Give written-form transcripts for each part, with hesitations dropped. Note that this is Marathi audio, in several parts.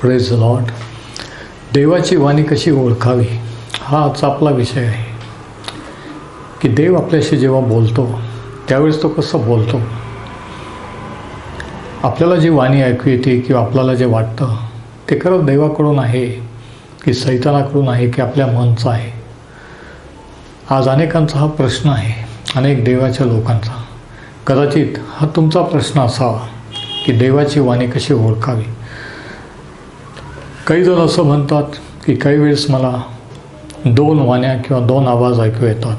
Praise the Lord. देवाची वाणी कशी ओळखावी हा आजचा आपला विषय आहे. की देव आपल्याशी जेव्हा बोलतो त्यावेळेस तो कसं बोलतो. आपल्याला जी वाणी ऐकू येते किंवा आपल्याला जे वाटतं ते खरं देवाकडून आहे की सैतानाकडून आहे की आपल्या मनचं आहे. आज अनेकांचा हा प्रश्न आहे, अनेक देवाच्या लोकांचा. कदाचित हा तुमचा प्रश्न असावा की देवाची वाणी कशी ओळखावी. काही जण असं म्हणतात की काही वेळेस मला 2 वाण्या किंवा 2 आवाज ऐकू येतात,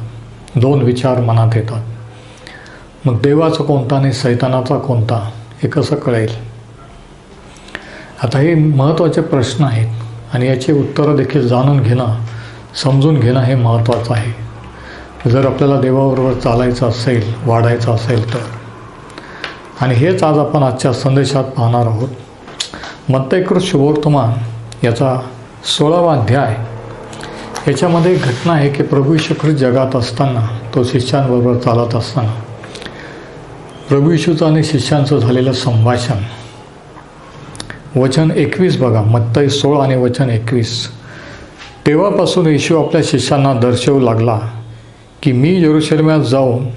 2 विचार मनात येतात. मग देवाचा कोणता आणि सैतानाचा कोणता हे कसं कळेल. आता हे महत्त्वाचे प्रश्न आहेत आणि याचे उत्तरं देखील जाणून घेणं, समजून घेणं हे महत्त्वाचं आहे. जर आपल्याला देवाबरोबर चालायचं असेल, वाढायचं असेल तर. आणि हेच आज आपण आजच्या संदेशात पाहणार आहोत. मत्तैकृत शुभवर्तमान याचा 16वा अध्याय. याच्यामध्ये घटना आहे की प्रभू येशू ख्रिस्त जगात असताना, तो शिष्यांबरोबर चालत असताना प्रभू येशूचं आणि शिष्यांचं झालेलं संभाषण. वचन 21 बघा, मत्तै 16 आणि वचन 21. तेव्हापासून येशू आपल्या शिष्यांना दर्शवू लागला की मी यरूशलेमात जाऊन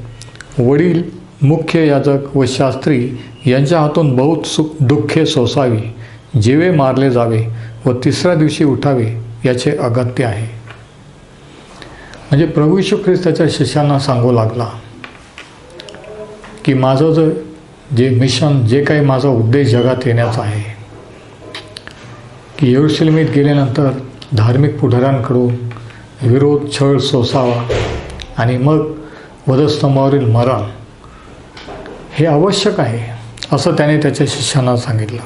वडील, मुख्य याजक व शास्त्री यांच्या हातून बहुत दुःखे सोसावी, जीवे मारले जावे व 3ऱ्या दिवशी उठावे याचे अगत्य आहे. म्हणजे प्रभू येशू ख्रिस्त त्याच्या शिष्यांना सांगू लागला की माझं जे मिशन, जे काही माझा उद्देश जगात येण्याचा आहे की यरूशलेमेत गेल्यानंतर धार्मिक पुढाऱ्यांकडून विरोध, छळ सोसावा आणि मग वधस्तंभावरील मरण हे आवश्यक आहे असं त्याने त्याच्या शिष्यांना सांगितलं.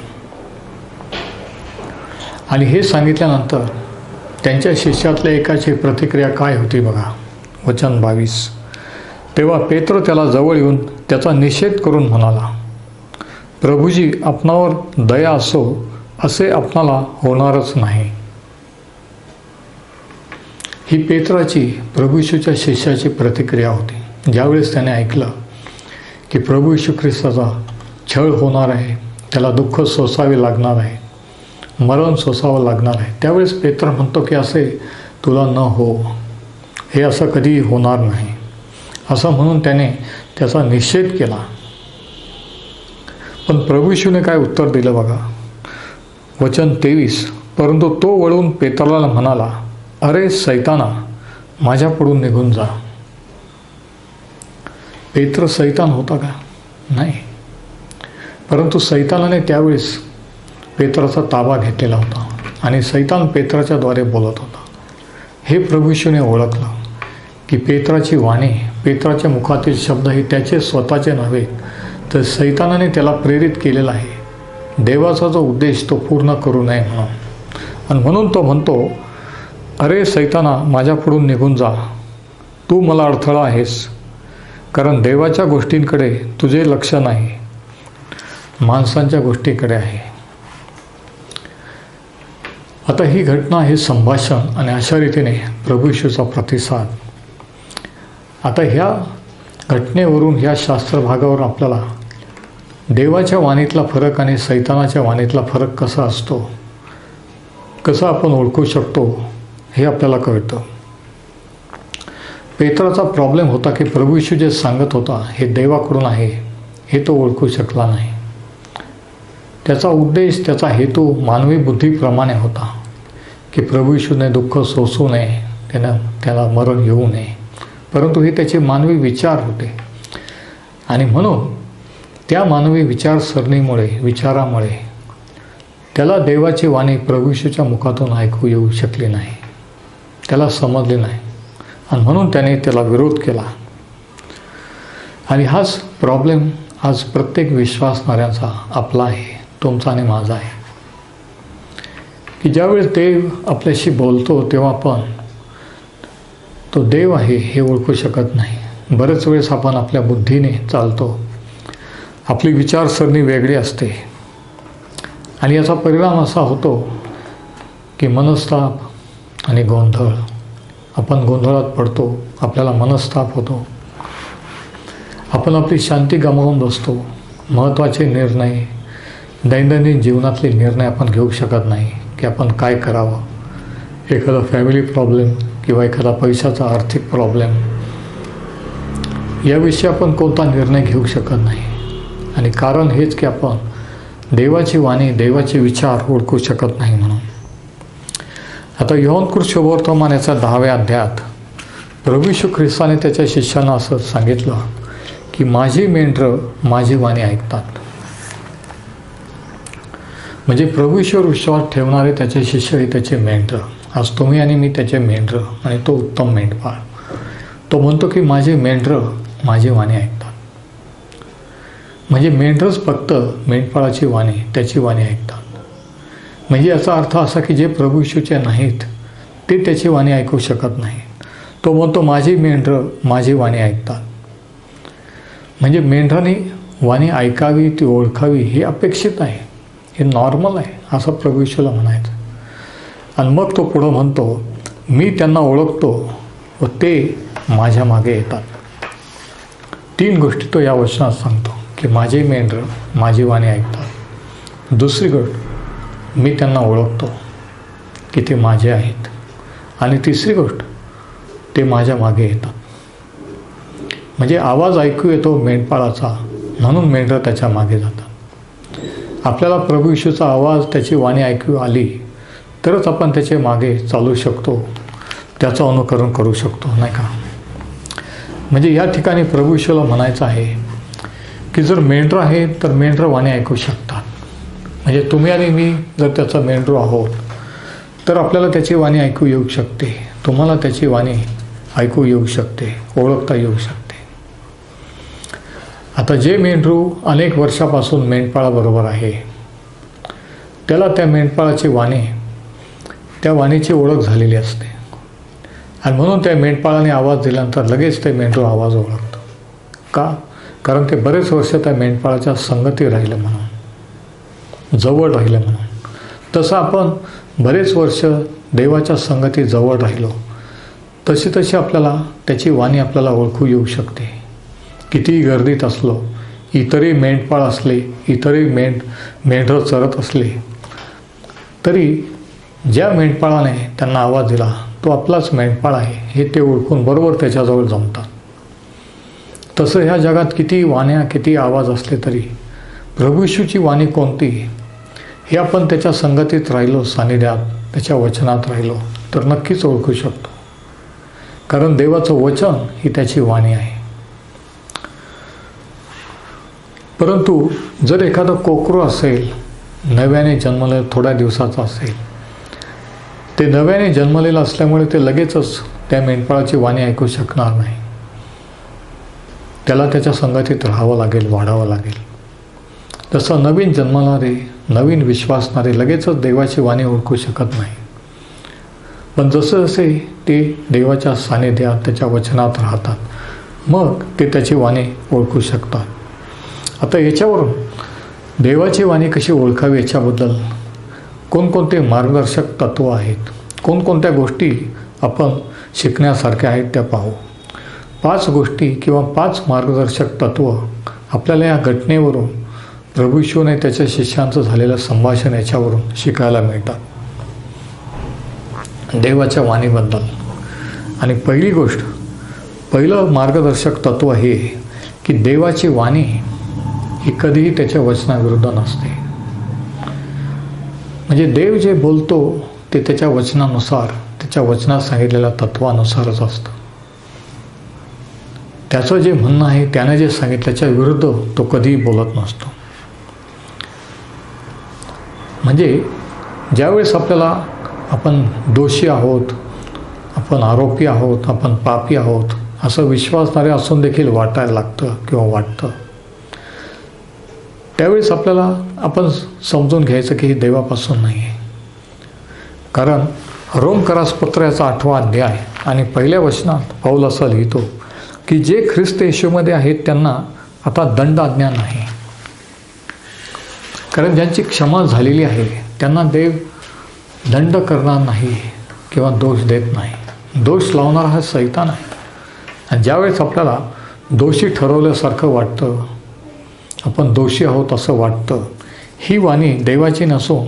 आणि हे सांगितल्यानंतर त्यांच्या शिष्यातल्या एकाची प्रतिक्रिया काय होती बघा, वचन 22. तेव्हा पेत्र त्याला जवळ येऊन त्याचा निषेध करून म्हणाला, प्रभूजी, आपणावर दया असो असे आपणाला होणारच नाही. ही पेत्राची प्रभू येशूच्या शिष्याची प्रतिक्रिया होती. ज्यावेळेस त्याने ऐकलं की प्रभू येशू ख्रिस्ताचा छळ होणार आहे, त्याला दुःख सोसावे लागणार आहे, मरण सोसावं लागणार आहे, त्यावेळेस पेत्र म्हणतो की असे तुला न हो, हे असं कधी होणार नाही असं म्हणून त्याने त्याचा निषेध केला. पण प्रभू येशूने काय उत्तर दिलं बघा, वचन 23. परंतु तो वळून पेत्राला म्हणाला, अरे सैताना, माझ्याकडून निघून जा. पेत्र सैतान होता का? नाही. परंतु सैतानाने त्यावेळेस पेत्राचा ताबा घेतलेला होता आणि सैतान पेत्राच्या द्वारे बोलत होता. हे प्रभू येशूने ओळखलं की पेत्राची वाणी, पेत्राच्या मुखातील शब्द हे त्याचे स्वतःचे नव्हे, तर सैतानाने त्याला प्रेरित केलेला आहे देवाचा जो उद्देश तो पूर्ण करू नये म्हणून. आणि म्हणून तो म्हणतो, अरे सैताना, माझ्याकडून निघून जा, तू मला अडथळा आहेस, कारण देवाच्या गोष्टींकडे तुझे लक्ष नाही, माणसांच्या गोष्टीकडे आहे. आता ही घटना, हे संभाषण आणि अशा रीतीने प्रभू येशूचा प्रतिसाद. आता ह्या घटनेवरून, ह्या शास्त्रभागावर आपल्याला देवाच्या वाणीतला फरक आणि सैतानाच्या वाणीतला फरक कसा असतो, कसं आपण ओळखू शकतो हे आपल्याला कळतं. पेत्राचा प्रॉब्लेम होता की प्रभू येशू जे सांगत होता हे देवाकडून आहे हे तो ओळखू शकला नाही. त्याचा उद्देश, त्याचा हेतू मानवी बुद्धीप्रमाणे होता की प्रभू येशूने दुःख सोसू नये, त्याला मरण येऊ नये. परंतु हे त्याचे मानवी विचार होते आणि म्हणून त्या मानवी विचारसरणीमुळे, विचारामुळे त्याला देवाची वाणी प्रभू येशूच्या मुखातून ऐकू येऊ शकली नाही, त्याला समजले नाही आणि म्हणून त्याने त्याला विरोध केला. आणि हाच प्रॉब्लेम आज प्रत्येक विश्वासणाऱ्यांचा आपला आहे, तुमचा आणि माझा आहे. की ज्यावेळेस देव आपल्याशी बोलतो तेव्हा आपण तो देव आहे हे ओळखू शकत नाही. बरेच वेळेस आपण आपल्या बुद्धीने चालतो, आपली विचारसरणी वेगळी असते आणि याचा परिणाम असा होतो की मनस्ताप आणि गोंधळ. आपण गोंधळात पडतो, आपल्याला मनस्ताप होतो, आपण आपली शांती गमावून बसतो, महत्त्वाचे निर्णय दैनंदिन जीवनातले निर्णय आपण घेऊ शकत नाही की आपण काय करावं. एखादा फॅमिली प्रॉब्लेम किंवा एखादा पैशाचा आर्थिक प्रॉब्लेम याविषयी आपण कोणता निर्णय घेऊ शकत नाही. आणि कारण हेच की आपण देवाची वाणी, देवाचे विचार ओळखू शकत नाही म्हणून. आता योहानकृत शुभवर्तमान याच्या 10व्या अध्यायात प्रभू येशू ख्रिस्ताने त्याच्या शिष्यांना असं सांगितलं की माझी मेंढरं माझी वाणी ऐकतात. म्हणजे प्रभू येशूवर विश्वास ठेवणारे त्याचे शिष्य हे त्याचे मेंढरं. आज तुम्ही आणि मी त्याचे मेंढरं आणि तो उत्तम मेंढपाळ. तो म्हणतो की माझे मेंढरं माझी वाणी ऐकतात. म्हणजे मेंढरच फक्त मेंढपाळाची वाणी, त्याची वाणी ऐकतात. म्हणजे याचा अर्थ असा की जे प्रभू येशूचे नाहीत ते त्याची वाणी ऐकू शकत नाही. तो म्हणतो माझी मेंढरं माझी वाणी ऐकतात. म्हणजे मेंढराने वाणी ऐकावी, ती ओळखावी हे अपेक्षित आहे, हे नॉर्मल आहे असं प्रभू येशूला म्हणायचं. आणि मग तो पुढं म्हणतो मी त्यांना ओळखतो व ते माझ्या मागे येतात. 3 गोष्टी तो या वचनात सांगतो की माझे मेंढरं माझी वाणी ऐकतात. दुसरी गोष्ट मी त्यांना ओळखतो की ते माझे आहेत. आणि तिसरी गोष्ट ते माझ्या मागे येतात. म्हणजे आवाज ऐकू येतो मेंढपाळाचा म्हणून मेंढरं त्याच्या मागे जातात. आपल्याला प्रभू येशूचा आवाज, त्याची वाणी ऐकू आली तरच आपण त्याचे मागे चालू शकतो, त्याचं अनुकरण करू शकतो, नाही का. म्हणजे या ठिकाणी प्रभू येशूला म्हणायचं आहे की जर मेंढरं आहे तर मेंढरं वाणी ऐकू शकतात. म्हणजे तुम्ही आणि मी जर त्याचा मेंढरू आहोत तर आपल्याला त्याची वाणी ऐकू येऊ शकते. तुम्हाला त्याची वाणी ऐकू येऊ शकते, ओळखता येऊ शकते. आता जे मेंढरू अनेक वर्षापासून मेंढपाळाबरोबर आहे त्याला त्या मेंढपाळाची वाणी, त्या वाणीची ओळख झालेली असते. आणि म्हणून त्या मेंढपाळाने आवाज दिल्यानंतर लगेच ते मेंढरू आवाज ओळखतं. का? कारण ते बरेच वर्ष त्या मेंढपाळाच्या संगती राहिलं म्हणून, जवळ राहिलं म्हणून. तसं आपण बरेच वर्ष देवाच्या संगती जवळ राहिलो तशी तशी आपल्याला त्याची वाणी आपल्याला ओळखू येऊ शकते. कितीही गर्दीत असलो, इतरही मेंढपाळ असले, इतरही मेंढरं चरत असले तरी ज्या मेंढपाळाने त्यांना आवाज दिला तो आपलाच मेंढपाळ आहे हे ते ओळखून बरोबर त्याच्याजवळ जमतात. तसं ह्या जगात किती वाण्या, किती आवाज असले तरी प्रभू येशूची वाणी कोणती हे आपण त्याच्या संगतीत राहिलो, सानिध्यात, त्याच्या वचनात राहिलो तर नक्कीच ओळखू शकतो. कारण देवाचं वचन ही त्याची वाणी आहे. परंतु जर एखादं कोकरू असेल, नव्याने जन्मलेलं, थोड्या दिवसाचं असेल, ते नव्याने जन्मलेलं असल्यामुळे ते लगेचच त्या मेंढपाळाची वाणी ऐकू शकणार नाही. त्याला त्याच्या संगतीत राहावं लागेल, वाढावं लागेल. तसं नवीन जन्मणारे, नवीन विश्वासणारे लगेचच देवाची वाणी ओळखू शकत नाही. पण जसं जसे ते देवाच्या सानिध्यात, त्याच्या वचनात राहतात मग ते त्याची वाणी ओळखू शकतात. आता याच्यावरून देवाची वाणी कशी ओळखावी याच्याबद्दल कोणकोणते मार्गदर्शक तत्त्व आहेत, कोणकोणत्या गोष्टी आपण शिकण्यासारख्या आहेत त्या पाहू. 5 गोष्टी किंवा 5 मार्गदर्शक तत्त्व आपल्याला या घटनेवरून, प्रभू येशूने त्याच्या शिष्यांचं झालेलं संभाषण याच्यावरून शिकायला मिळतात देवाच्या वाणीबद्दल. आणि पहिली गोष्ट, पहिलं मार्गदर्शक तत्त्व हे की देवाची वाणी ही कधीही त्याच्या वचनाविरुद्ध नसते. म्हणजे देव जे बोलतो ते त्याच्या वचनानुसार, त्याच्या वचनात सांगितलेल्या तत्वानुसारच असतं. त्याचं जे म्हणणं आहे, त्याने जे सांगितलं त्याच्या विरुद्ध तो कधीही बोलत नसतो. म्हणजे ज्यावेळेस आपल्याला आपण दोषी आहोत, आपण आरोपी आहोत, आपण पापी आहोत असं विश्वासणारे असून देखील वाटायला लागतं किंवा वाटतं, त्यावेळेस आपल्याला आपण समजून घ्यायचं की हे देवापासून नाही आहे. कारण रोमकरास पत्र याचा 8वा अध्याय आणि पहिल्या वचनात पौल असं लिहितो की जे ख्रिस्त येशूमध्ये आहेत त्यांना आता दंड आज्ञा नाही. कारण ज्यांची क्षमा झालेली आहे त्यांना देव दंड करणार नाही किंवा दोष देत नाही. दोष लावणारा हा सैतान आहे. आणि ज्यावेळेस आपल्याला दोषी ठरवल्यासारखं वाटतं, आपण दोषी आहोत असं वाटतं, ही वाणी देवाची नसून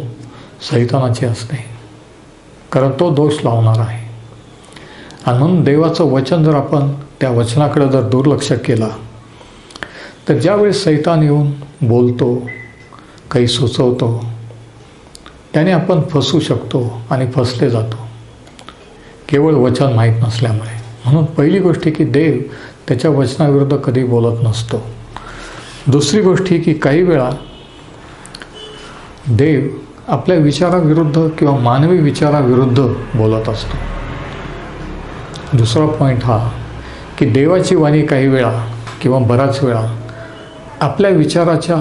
सैतानाची असते, कारण तो दोष लावणार आहे. आणि म्हणून देवाचं वचन जर आपण त्या वचनाकडे जर दुर्लक्ष केला तर ज्यावेळेस सैतान येऊन बोलतो, काही सुचवतो, त्याने आपण फसू शकतो आणि फसले जातो, केवळ वचन माहीत नसल्यामुळे. म्हणून पहिली गोष्ट की देव त्याच्या वचनाविरुद्ध कधी बोलत नसतो. दुसरी गोष्ट ही की काही वेळा देव आपल्या विचाराविरुद्ध किंवा मानवी विचाराविरुद्ध बोलत असतो. दुसरा पॉईंट हा की देवाची वाणी काही वेळा किंवा बराच वेळा आपल्या विचाराच्या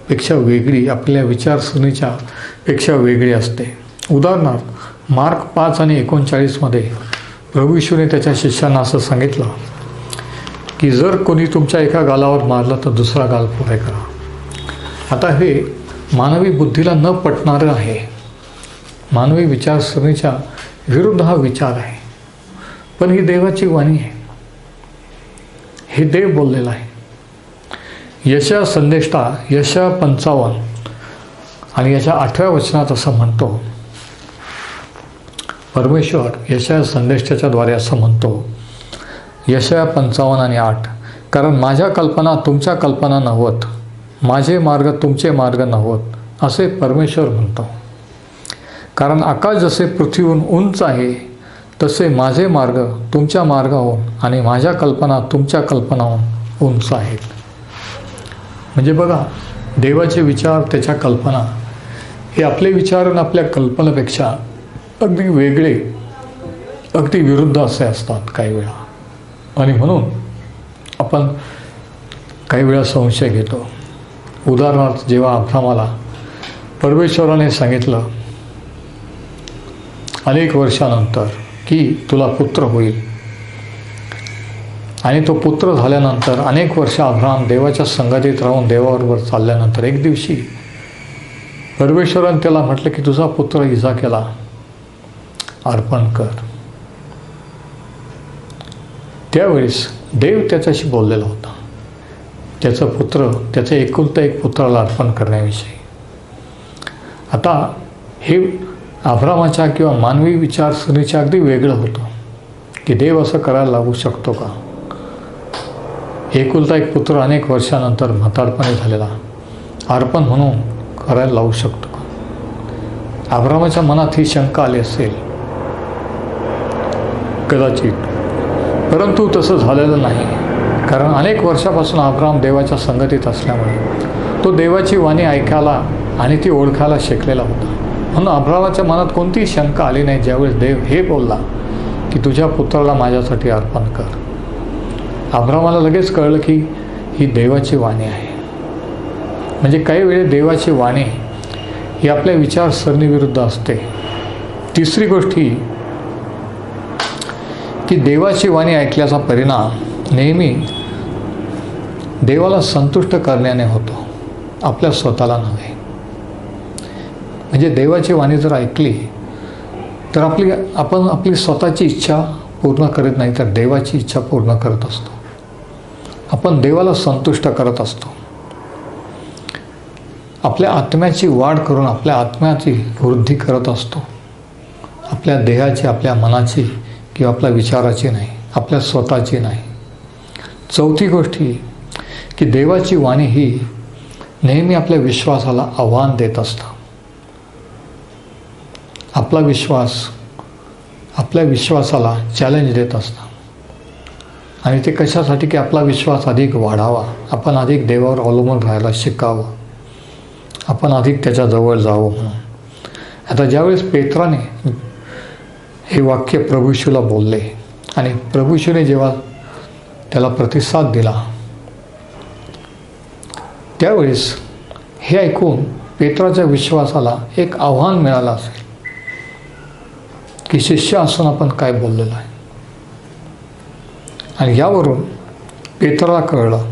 पेक्षा वेगळी, आपल्या विचारसरणीच्या पेक्षा वेगळी असते. उदाहरणार्थ मार्क 5 आणि 39मध्ये प्रभू येशूने त्याच्या शिष्यांना असं सांगितलं की जर कोणी तुमच्या एका गालावर मारलं तर दुसरा गाल पुढे करा. आता हे मानवी बुद्धीला न पटणारं आहे, मानवी विचारसरणीच्या विरुद्ध हा विचार आहे, पण ही देवाची वाणी आहे, हे देव बोललेलं आहे. यशाया संदेष्टा यशाया 55 आणि याच्या 8व्या वचनात असं म्हणतो, परमेश्वर यशाया संदेष्टाच्या द्वारे असं म्हणतो, यशाया 55 आणि 8, कारण माझ्या कल्पना तुमच्या कल्पना नव्हत, माझे मार्ग तुमचे मार्ग नव्हत, असे परमेश्वर म्हणतो. कारण आकाश जसे पृथ्वीहून उंच आहे तसे माझे मार्ग तुमच्या मार्गाहून आणि माझ्या कल्पना तुमच्या कल्पनाहून उंच आहेत. म्हणजे बघा, देवाचे विचार, त्याच्या कल्पना हे आपले विचार आणि आपल्या कल्पनेपेक्षा अगदी वेगळे, अगदी विरुद्ध असे असतात काही वेळा. आणि म्हणून आपण काही वेळा संशय घेतो. उदाहरणार्थ जेव्हा अब्रामाला परमेश्वराने सांगितलं अनेक वर्षानंतर की तुला पुत्र होईल, आणि तो पुत्र झाल्यानंतर अनेक वर्ष अब्राम देवाच्या संगतीत राहून देवाबरोबर चालल्यानंतर एक दिवशी परमेश्वराने त्याला म्हटलं की तुझा पुत्र इसाक्याला अर्पण कर. त्यावेळेस देव त्याच्याशी बोललेला होता, त्याचा पुत्र, त्याच्या एकुलता एक पुत्राला अर्पण करण्याविषयी. आता हे अब्रामाच्या किंवा मानवी विचारसरणीच्या अगदी वेगळं होतं की देव असं करायला लागू शकतो का? एकुलता एक पुत्र अनेक वर्षानंतर म्हातारपणे झालेला अर्पण म्हणून करायला लावू शकतो का? अब्रामाच्या मनात ही शंका आली असेल कदाचित, परंतु तसं झालेलं नाही. कारण अनेक वर्षापासून अब्राम देवाच्या संगतीत असल्यामुळे तो देवाची वाणी ऐकायला आणि ती ओळखायला शिकलेला होता. म्हणून अब्रामाच्या मनात कोणतीही शंका आली नाही ज्यावेळेस देव हे बोलला की तुझ्या पुत्राला माझ्यासाठी अर्पण कर. अब्रामाला लगेच कळलं की ही देवाची वाणी आहे. म्हणजे काही वेळे देवाची वाणी ही आपल्या विचारसरणीविरुद्ध असते. तिसरी गोष्ट ही की देवाची वाणी ऐकल्याचा परिणाम नेहमी देवाला संतुष्ट करण्याने होतो, आपल्या स्वतःला नव्हे. म्हणजे देवाची वाणी जर ऐकली तर आपण आपली स्वतःची इच्छा पूर्ण करत नाही तर देवाची इच्छा पूर्ण करत असतो. आपण देवाला संतुष्ट करत असतो. आपल्या आत्म्याची वाढ करून आपल्या आत्म्याची वृद्धी करत असतो, आपल्या देहाची, आपल्या मनाची किंवा आपल्या विचाराची नाही, आपल्या स्वतःची नाही. चौथी गोष्ट ही की देवाची वाणी ही नेहमी आपल्या विश्वासाला आव्हान देत असतं. आपला विश्वास आपल्या विश्वासाला चॅलेंज देत असतं. आणि ते कशासाठी की आपला विश्वास अधिक वाढावा, आपण अधिक देवावर अवलंबून राहायला शिकावं, आपण अधिक त्याच्याजवळ जावं म्हणून. आता ज्यावेळेस पेत्राने हे वाक्य प्रभू येशूला बोलले आणि प्रभू येशूने जेव्हा त्याला प्रतिसाद दिला त्यावेळेस हे ऐकून पेत्राच्या विश्वासाला एक आव्हान मिळालं असेल की शिष्य असून आपण काय बोललेलं आहे. आणि यावरून पेत्राला कळलं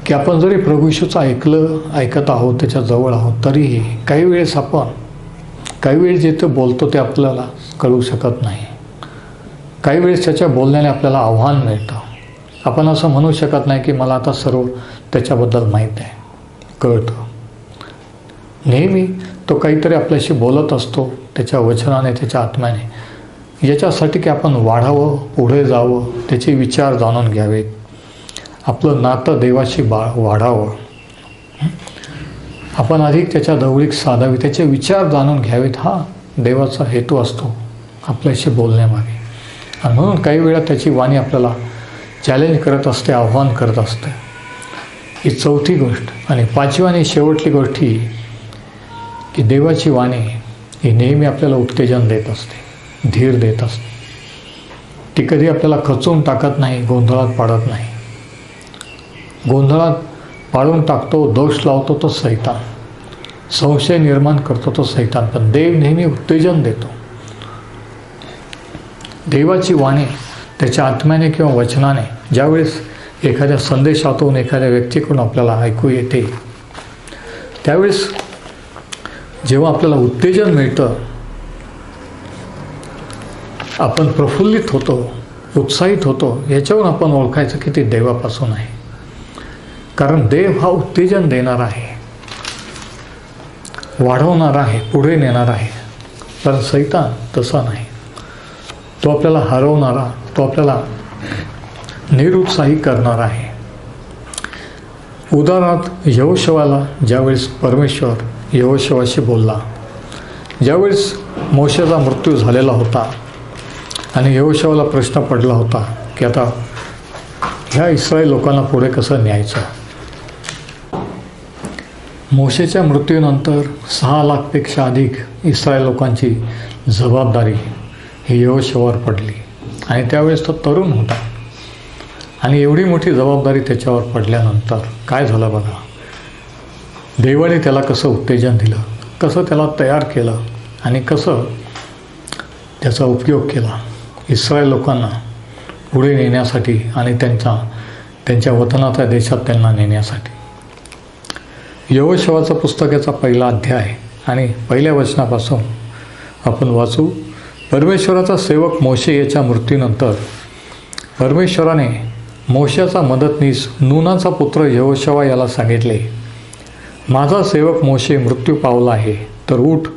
की आपण जरी प्रभू येशूचं ऐकत आहोत, त्याच्या जवळ आहोत, तरीही काही वेळेस जिथे बोलतो ते आपल्याला कळू शकत नाही. काही वेळेस त्याच्या बोलण्याने आपल्याला आव्हान मिळतं. आपण असं म्हणू शकत नाही की मला आता सर्व त्याच्याबद्दल माहीत आहे, कळतं. नेहमी तो काहीतरी आपल्याशी बोलत असतो त्याच्या वचनाने, त्याच्या आत्म्याने, याच्यासाठी की आपण वाढावं, पुढे जावं, त्याचे विचार जाणून घ्यावेत, आपलं नातं देवाशी वाढावं, आपण अधिक त्याच्या जवळीक साधावी, त्याचे विचार जाणून घ्यावेत. हा देवाचा हेतू असतो आपल्याशी बोलण्यामागे. आणि म्हणून काही वेळा त्याची वाणी आपल्याला चॅलेंज करत असते, आव्हान करत असते. ही चौथी गोष्ट. आणि पाचवी आणि शेवटली गोष्ट ही की देवाची वाणी ही नेहमी आपल्याला उत्तेजन देत असते, धीर देत असते. ती कधी आपल्याला खचून टाकत नाही, गोंधळात पाडत नाही. गोंधळात पाडून टाकतो, दोष लावतो तो सैतान, संशय निर्माण करतो तो सैतान. पण देव नेहमी उत्तेजन देतो. देवाची वाणी त्याच्या आत्म्याने किंवा वचनाने ज्यावेळेस एखाद्या संदेशातून, एखाद्या व्यक्तीकडून आपल्याला ऐकू येते, त्यावेळेस जेव्हा आपल्याला उत्तेजन मिळतं, आपण प्रफुल्लित होतो, उत्साहित होतो. याच्यावरून आपण ओळखायचं की ते देवापासून आहे. कारण देव हा उत्तेजन देणारा आहे, वाढवणारा आहे, पुढे नेणारा आहे. पण सैतान तसा नाही. तो आपल्याला हरवणारा, तो आपल्याला निरुत्साही करणारा आहे. उदाहरणार्थ यहोशवाला ज्यावेळेस परमेश्वर यहोशवाशी बोलला, ज्यावेळेस मोशेचा मृत्यू झालेला होता आणि यहोशवाला प्रश्न पडला होता की आता ह्या इस्रायल लोकांना पुढे कसं न्यायचं. मोशेच्या मृत्यूनंतर 6 लाखपेक्षा अधिक इस्रायल लोकांची जबाबदारी ही यहोशवावर पडली. आणि त्यावेळेस तो तरुण होता. आणि एवढी मोठी जबाबदारी त्याच्यावर पडल्यानंतर काय झालं बघा. देवाने त्याला कसं उत्तेजन दिलं, कसं त्याला तयार केलं आणि कसं त्याचा उपयोग केला इस्रायल लोकांना पुढे नेण्यासाठी आणि त्यांच्या वतनाच्या देशात त्यांना नेण्यासाठी. यहोशवाचं पुस्तकाचा पहिला अध्याय आणि पहिल्या वचनापासून आपण वाचू. परमेश्वराचा सेवक मोशे याच्या मृत्यूनंतर परमेश्वराने मोशेचा मदतनीस नूनाचा पुत्र यहोशवा याला सांगितले, माझा सेवक मोशे मृत्यू पावला आहे, तर उठ,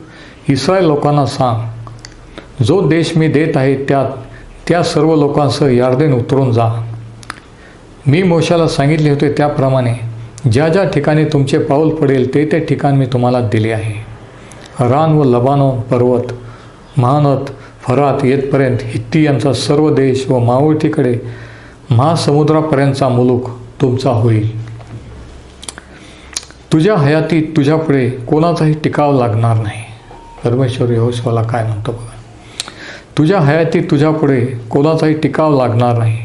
इस्रायल लोकांना सांग, जो देश मी देत आहे त्या सर्व लोकांसह यार्देन उतरून जा. मी मोशेला सांगितले होते त्याप्रमाणे ज्या ज्या ठिकाणी तुमचे पाऊल पडेल ते ठिकाण मी तुम्हाला दिले आहे. रान व लबानोन पर्वत, महानद, फरात येतपर्यंत हित्तियांचा सर्व देश व मावळतीकडे महासमुद्रापर्यंतचा मुलूक तुमचा होईल. तुझ्या हयातीत तुझ्यापुढे कोणाचाही टिकाव लागणार नाही. परमेश्वर यहोशवाला काय म्हणतो बघा. तुझ्या हयातीत तुझ्यापुढे कोणाचाही टिकाव लागणार नाही.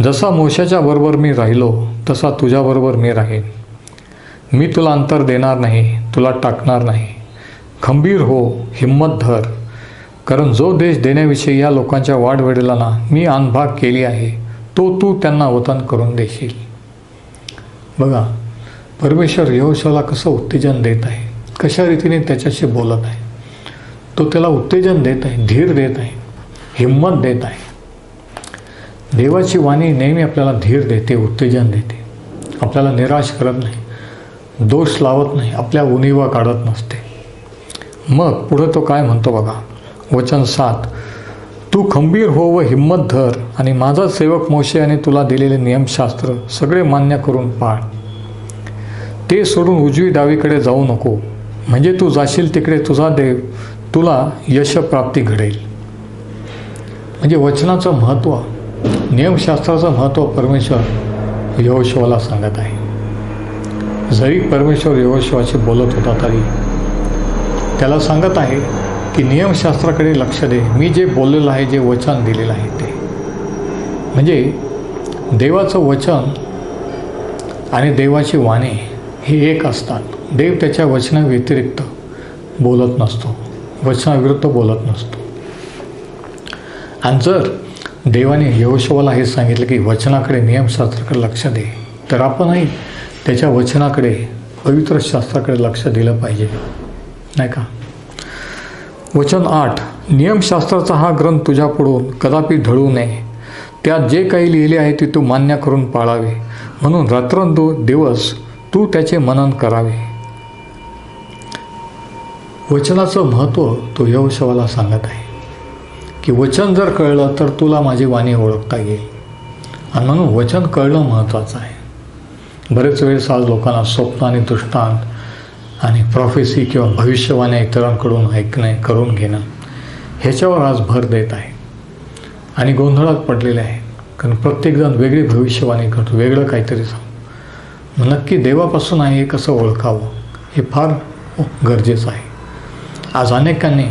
जसा मोशेच्या बरोबर मी राहिलो तसा तुझ्याबरोबर मी राहीन. मी तुला अंतर देणार नाही, तुला टाकणार नाही. खंबीर हो, हिम्मत धर, कारण जो देश देण्याविषयी या लोकांच्या वाडवडिलांना मी आनभाग केली आहे तो तू त्यांना वतन करून देशील. बघा परमेश्वर यहोशवाला कसं उत्तेजन देत आहे, कशा रीतीने त्याच्याशी बोलत आहे. तो त्याला उत्तेजन देत आहे, धीर देत आहे, हिम्मत देत आहे. देवाची वाणी नेहमी आपल्याला धीर देते, उत्तेजन देते, आपल्याला निराश करत नाही, दोष लावत नाही, आपल्या उणीवा काढत नसते. मग पुढं तो काय म्हणतो बघा. वचन 7, तू खंबीर हो व हिम्मत धर आणि माझा सेवक मोशे याने तुला दिलेले नियमशास्त्र सगळे मान्य करून पाळ. ते सोडून उजवी डावीकडे जाऊ नको, म्हणजे तू जाशील तिकडे तुझा देव तुला यशप्राप्ती घडेल. म्हणजे वचनाचं महत्त्व, नियमशास्त्राचं महत्त्व परमेश्वर यहोशवाला सांगत आहे. जरी परमेश्वर यहोशवाशी बोलत होता तरी त्याला सांगत आहे की नियमशास्त्राकडे लक्ष दे. मी जे बोललेलं आहे, जे वचन दिलेलं आहे ते. म्हणजे देवाचं वचन आणि देवाची वाणी हे एक असतात. देव त्याच्या वचनाव्यतिरिक्त बोलत नसतो, वचनाविरुद्ध बोलत नसतो. आणि जर देवाने यहोशवाला हे सांगितलं की वचनाकडे, नियमशास्त्राकडे लक्ष दे, तर आपणही त्याच्या वचनाकडे, पवित्र शास्त्राकडे लक्ष दिलं पाहिजे, नाही का. वचन 8, नियमशास्त्राचा हा ग्रंथ तुझ्यापुढून कदापि ढळू नये. त्यात जे काही लिहिले आहे ते तू मान्य करून पाळावे. म्हणून रात्रंदिवस तू त्याचे मनन करावे. वचनाचं महत्त्व तो यहोशुवाला सांगत आहे की वचन जर कळलं तर तुला माझी वाणी ओळखता येईल. आणि म्हणून वचन कळणं महत्त्वाचं आहे. बरेच वेळेस आज लोकांना स्वप्न आणि दृष्टांत आणि प्रॉफेसी किंवा भविष्यवाण्या इतरांकडून ऐकणे करून घेणं ह्याच्यावर आज भर देत आहे आणि गोंधळात पडलेले आहे. कारण प्रत्येकजण वेगळी भविष्यवाणी करतो, वेगळं काहीतरी सांग. नक्की देवापासून आहे हे कसं ओळखावं हे फार गरजेचं आहे. आज अनेकांनी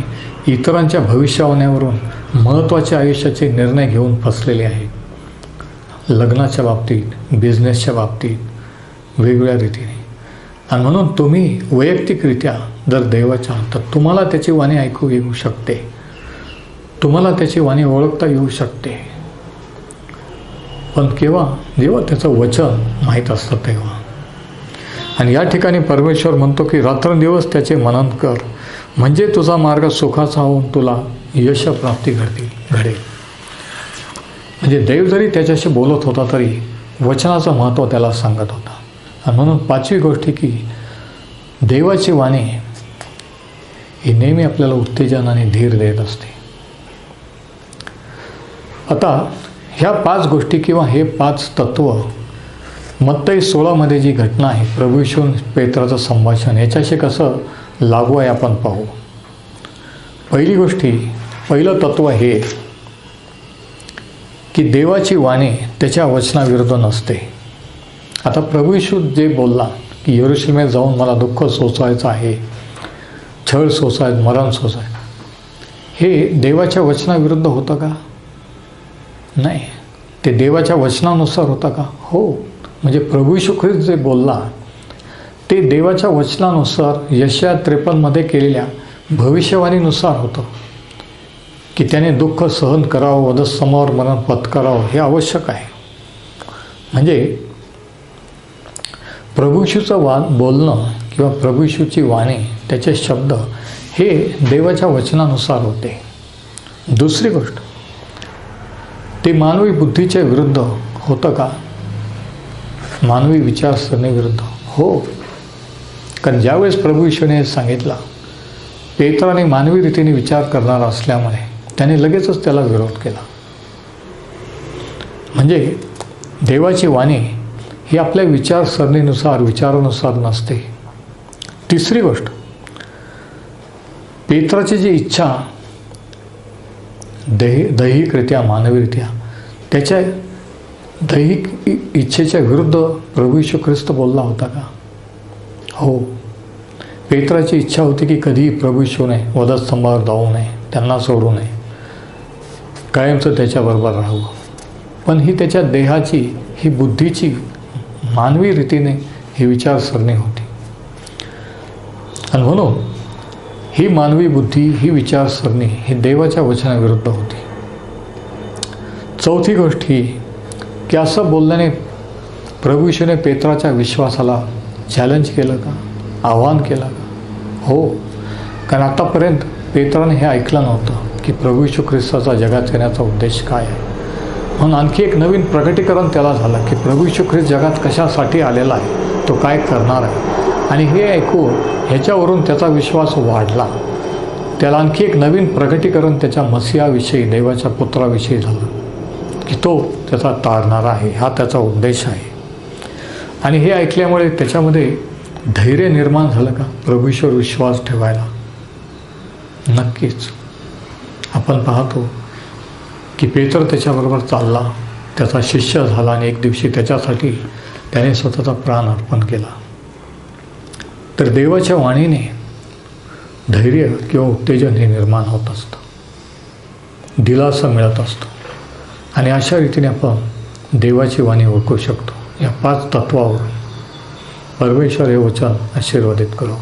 इतरांच्या भविष्यवाण्यावरून महत्त्वाच्या आयुष्याचे निर्णय घेऊन फसलेले आहेत. लग्नाच्या बाबतीत, बिझनेसच्या बाबतीत, वेगवेगळ्या रीतीने. आणि म्हणून तुम्ही वैयक्तिकरित्या जर देवाच्या तर तुम्हाला त्याची वाणी ऐकू येऊ शकते, तुम्हाला त्याची वाणी ओळखता येऊ शकते. पण केव्हा? जेव्हा त्याचं वचन माहीत असतं तेव्हा. आणि या ठिकाणी परमेश्वर म्हणतो की रात्रंदिवस त्याचे मनन कर, म्हणजे तुझा मार्ग सुखाचा होऊन तुला यशप्राप्ती घडेल. म्हणजे देव जरी त्याच्याशी बोलत होता तरी वचनाचं महत्त्व त्याला सांगत होता. आणि म्हणून पाचवी गोष्ट की देवाची वाणी ही नेहमी आपल्याला उत्तेजन आणि धीर देत असते. आता ह्या 5 गोष्टी किंवा हे 5 तत्व मत्ती 16 जी घटना आहे, प्रभू येशू पेत्राचं संभाषण, याच्याशी कसं लागू आहे आपण पाहू. पहिलं तत्व हे की देवाची वाणी त्याच्या वचनाविरुद्ध नसते. आता प्रभू येशू जे बोलला की यरूशलेमेत जाऊन मला दुःख सोसायचं आहे, छळ सोसायचं, मरण सोसायचं, हे देवाच्या वचनाविरुद्ध होतं का? नाही. ते देवाच्या वचनानुसार होतं का? हो. म्हणजे प्रभू येशू ख्रिस्त जे बोलला ते देवाच्या वचनानुसार यशाया 53 केलेल्या भविष्यवाणीनुसार होतं की त्याने दुःख सहन करावं, वधस्तंभावर मरण पत्करावं, हे आवश्यक आहे. म्हणजे प्रभू येशूचं बोलणं किंवा प्रभू येशूची वाणी, त्याचे शब्द हे देवाच्या वचनानुसार होते. दुसरी गोष्ट, ते मानवी बुद्धीच्या विरुद्ध होतं का? मानवी विचारसरणीविरुद्ध? हो. कारण ज्यावेळेस प्रभू येशूने सांगितलं, पेत्राने मानवी रीतीने विचार करणारा असल्यामुळे त्याने लगेचच त्याला विरोध केला. म्हणजे देवाची वाणी ही आपल्या विचारसरणीनुसार, विचारानुसार नसते. तिसरी गोष्ट, पेत्राची जी इच्छा दैहिकरित्या, मानवीरित्या, त्याच्या दैहिक इच्छेच्या विरुद्ध प्रभू येशू ख्रिस्त बोलला होता का? हो. पेत्राची इच्छा होती की कधीही प्रभू येशूने वधस्तंभावर जाऊ नये, त्यांना सोडू नये, कायमचं त्याच्याबरोबर राहावं. पण ही त्याच्या देहाची, ही बुद्धीची, मानवी रीतीने ही विचारसरणी होती. आणि म्हणून ही मानवी बुद्धी, ही विचारसरणी ही देवाच्या वचनाविरुद्ध होती. चौथी गोष्ट ही की असं बोलल्याने प्रभू येशूने पेत्राच्या विश्वासाला चॅलेंज केलं का? आव्हान केलं का? हो. कारण आतापर्यंत पेत्राने हे ऐकलं नव्हतं की प्रभू येशू ख्रिस्ताचा जगात येण्याचा उद्देश काय आहे. म्हणून आणखी एक नवीन प्रकटीकरण त्याला झालं की प्रभू येशू ख्रिस्त जगात कशासाठी आलेला आहे, तो काय करणार आहे. आणि हे ऐकून ह्याच्यावरून त्याचा विश्वास वाढला. त्याला आणखी एक नवीन प्रकटीकरण त्याच्या मसीहाविषयी, देवाच्या पुत्राविषयी झालं की तो त्याचा तारणारा आहे, हा त्याचा उद्देश आहे. आणि हे ऐकल्यामुळे त्याच्यामध्ये धैर्य निर्माण झालं का प्रभू येशूवर विश्वास ठेवायला? नक्कीच. आपण पाहतो की पेत्र त्याच्याबरोबर चालला, त्याचा शिष्य झाला आणि एक दिवशी त्याच्यासाठी त्याने स्वतःचा प्राण अर्पण केला. तर देवाच्या वाणीने धैर्य किंवा उत्तेजन हे निर्माण होत असतं, दिलासा मिळत असतो. आणि अशा रीतीने आपण देवाची वाणी ओळखू शकतो. या 5 तत्वावर परमेश्वर हे वचन आशीर्वादित करो.